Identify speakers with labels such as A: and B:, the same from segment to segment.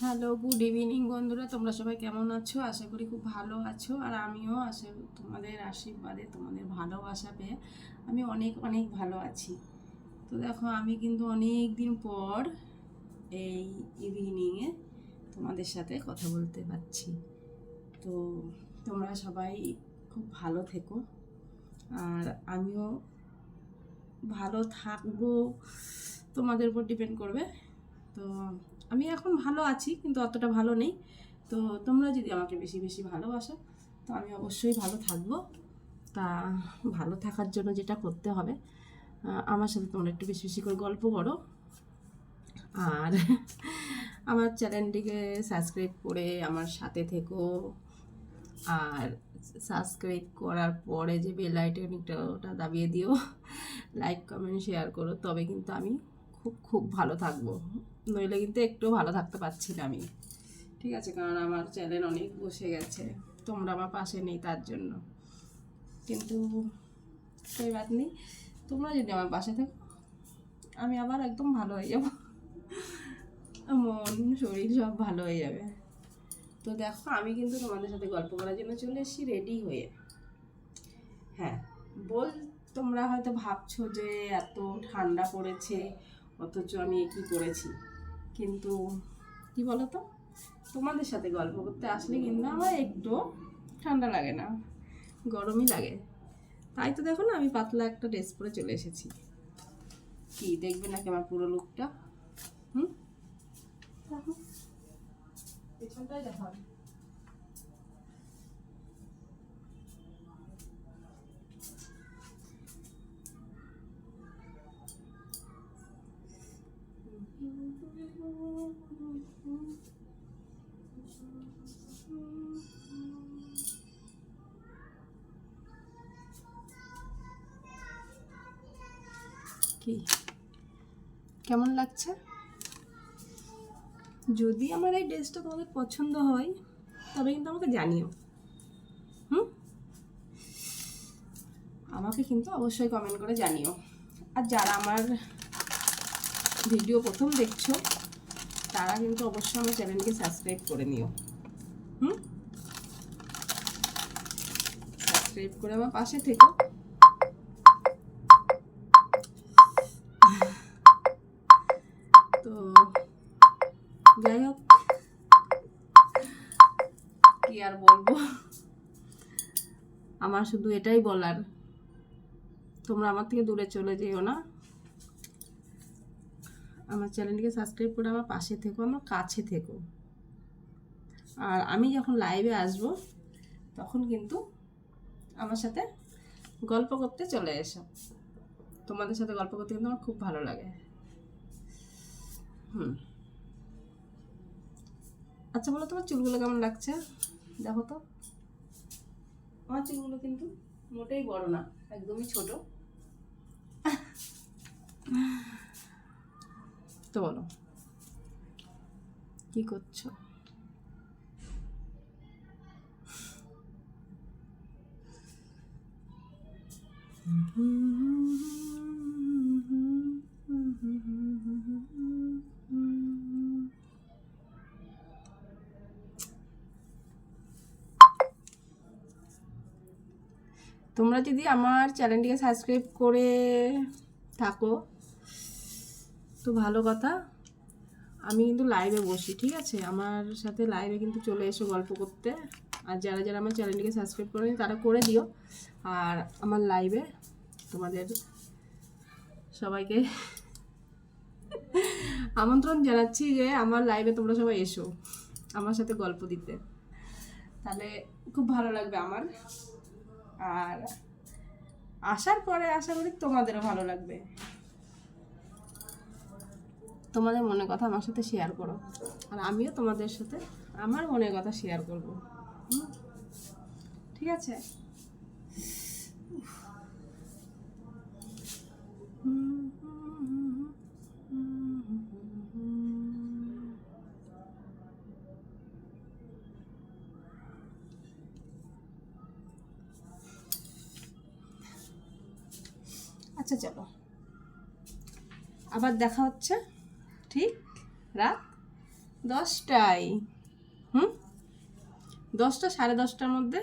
A: Hello, good evening বন্ধুরা। তোমরা সবাই কেমন আছো? আশা করি খুব ভালো আছো। আর আমিও তোমাদের আশীর্বাদে, তোমাদের ভালোবাসা পেয়ে আমি অনেক অনেক ভালো আছি। তো দেখো, আমি কিন্তু অনেক দিন পর এই ইভিনিংয়ে তোমাদের সাথে কথা বলতে পারছি। তো তোমরা সবাই খুব ভালো থেকো, আর আমিও ভালো থাকবো, তোমাদের উপর ডিপেন্ড করবে। তো আমি এখন ভালো আছি, কিন্তু অতটা ভালো নেই। তো তোমরা যদি আমাকে বেশি বেশি ভালোবাসো, তো আমি অবশ্যই ভালো থাকবো। তা ভালো থাকার জন্য যেটা করতে হবে, আমার সাথে তোমরা একটু বেশি বেশি করে গল্প করো, আর আমার চ্যানেলটিকে সাবস্ক্রাইব করে আমার সাথে থেকো। আর সাবস্ক্রাইব করার পরে যে বেল আইকনটা ওটা দাবিয়ে দিও, লাইক কমেন্ট শেয়ার করো, তবে কিন্তু আমি খুব খুব ভালো থাকবো। নইলে কিন্তু একটু ভালো থাকতে পারছি না আমি, ঠিক আছে? কারণ আমার চ্যানেল অনেক বসে গেছে, তোমরা আমার পাশে নেই তার জন্য। কিন্তু সেই বাত নেই, তোমরা যদি আমার পাশে থাকো, আমি আবার একদম ভালো হয়ে যাব, মন শরীর সব ভালো হয়ে যাবে। তো দেখো, আমি কিন্তু তোমাদের সাথে গল্প করার জন্য চলে এসেছি রেডি হয়ে। হ্যাঁ, তোমরা হয়তো ভাবছো যে এত ঠান্ডা পড়েছে, অথচ আমি কি করেছি। কিন্তু কি বলো তো, তোমাদের সাথে গল্প করতে আসলে কিন্তু আমার একটু ঠান্ডা লাগে না, গরমই লাগে। তাই তো দেখো না, আমি পাতলা একটা ড্রেস পরে চলে এসেছি। কি দেখবে নাকি আমার পুরো লুকটা? হুম, দেখো, পেছনটাই দেখো। কি কেমন লাগছে? যদি আমার এই ড্রেসটা তোমাদের পছন্দ হয়, তবে কিন্তু আমাকে জানিও। হুম, আমাকে কিন্তু অবশ্যই কমেন্ট করে জানিও। আর যারা আমার ভিডিও প্রথম দেখছো, তারা কিন্তু অবশ্যই আমার চ্যানেলকে সাবস্ক্রাইব করে নিও। হুম, সাবস্ক্রাইব করে আমার পাশে থেকো। তো যাই হোক, কি আর বলবো, আমার শুধু এটাই বলার, তোমরা আমার থেকে দূরে চলে যেও না। আমার চ্যানেলটিকে সাবস্ক্রাইব করে আমার পাশে থেকো, আমার কাছে থেকো। আর আমি যখন লাইভে আসব, তখন কিন্তু আমার সাথে গল্প করতে চলে এসো। তোমাদের সাথে গল্প করতে কিন্তু আমার খুব ভালো লাগে। হুম, আচ্ছা বলো, তোমার চুলগুলো কেমন লাগছে? দেখো তো, আমার চুলগুলো কিন্তু মোটেই বড় না, একদমই ছোট। তো বলো, কি করছো? তোমরা যদি আমার চ্যানেলটিকে সাবস্ক্রাইব করে থাকো, তো ভালো কথা। আমি কিন্তু লাইভে বসি, ঠিক আছে? আমার সাথে লাইভে কিন্তু চলে এসো গল্প করতে। আর যারা যারা আমার চ্যানেলটিকে সাবস্ক্রাইব করেনি, তারা করে দিও। আর আমার লাইভে তোমাদের সবাইকে আমন্ত্রণ জানাচ্ছি যে আমার লাইভে তোমরা সবাই এসো আমার সাথে গল্প দিতে, তাহলে খুব ভালো লাগবে আমার। আর আসার পরে আশা করি তোমাদেরও ভালো লাগবে। তোমাদের মনের কথা আমার সাথে শেয়ার করো, আর আমিও তোমাদের সাথে আমার মনের কথা শেয়ার করবো। ঠিক আছে? আচ্ছা চলো, আবার দেখা হচ্ছে ঠিক রাত 10টায়। হুম, 10টা 10:30টার মধ্যে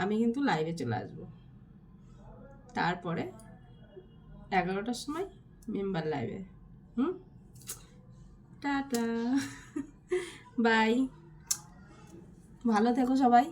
A: আমি কিন্তু লাইভে চলে আসবো। তারপরে 11টার সময় মেম্বার লাইভে। হুম, টাটা, বাই, ভালো থেকো সবাই।